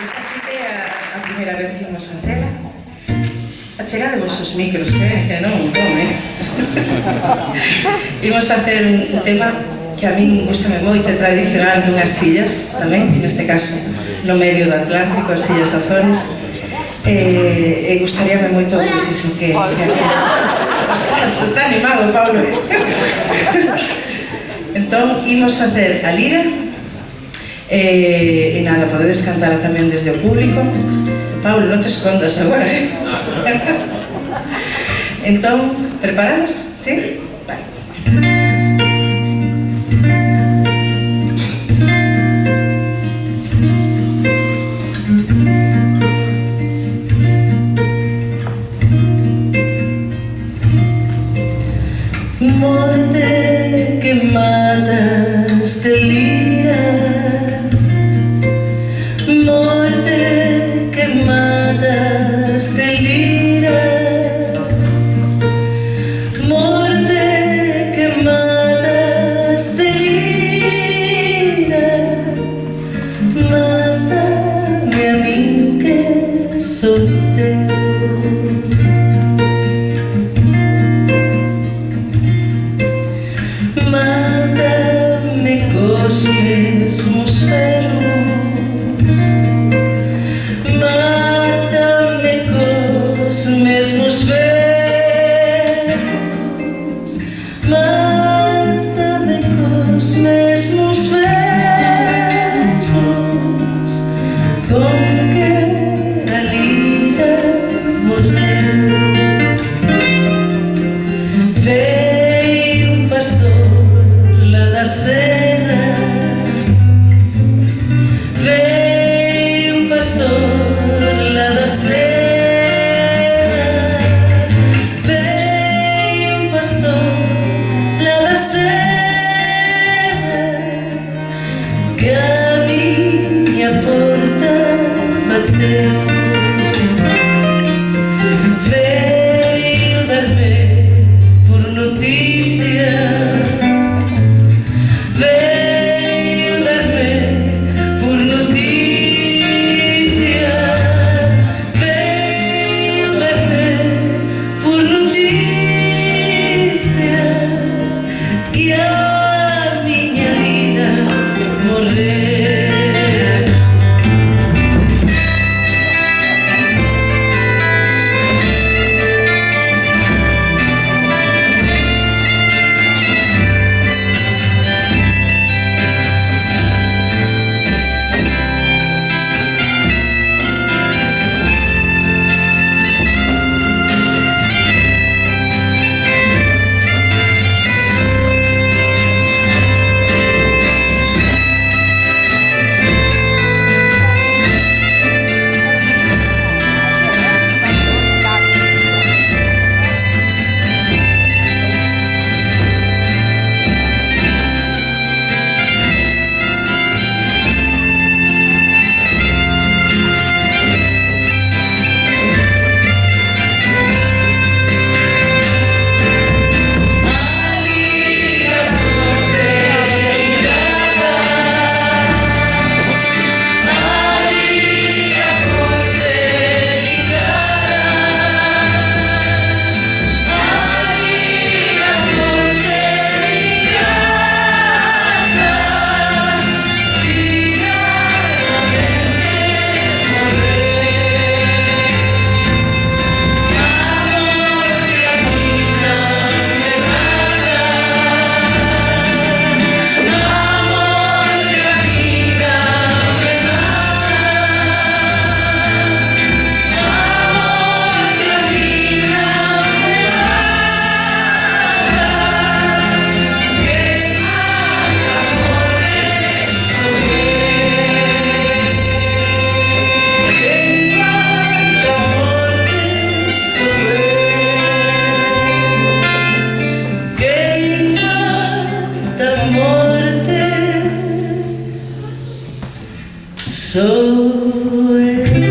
Esta sí que é a primeira vez que imos facela. Achegadevos os micros, que non, Imos facer un tema que a min gustame moito, é tradicional dunhas illas tamén, neste caso no medio do Atlántico, as Illas Azores, e gustaríame moito pues, iso que ostras, está animado Paulo. Entón, imos facer a lira e nada, podedes cantala tamén desde o público. Paulo, non te escondas agora, Entón, preparados? Sí? Vale. Morte que matas de lira, morte que matas de lira, morte que matas de lira, mátame a mí que soy teu. Mátame cos mesmos ferros, mátame cos mesmos ferros, mátame cos mesmos ferros, con que a lira morreu. Veio un pastor lá da serra, veio un pastor lá da serra, veio un pastor lá da serra, que a minha porta bateu. Veio dar-me por notícia, veio dar-me por notícia, veio dar-me por notícia que a minha lira morreu. Soy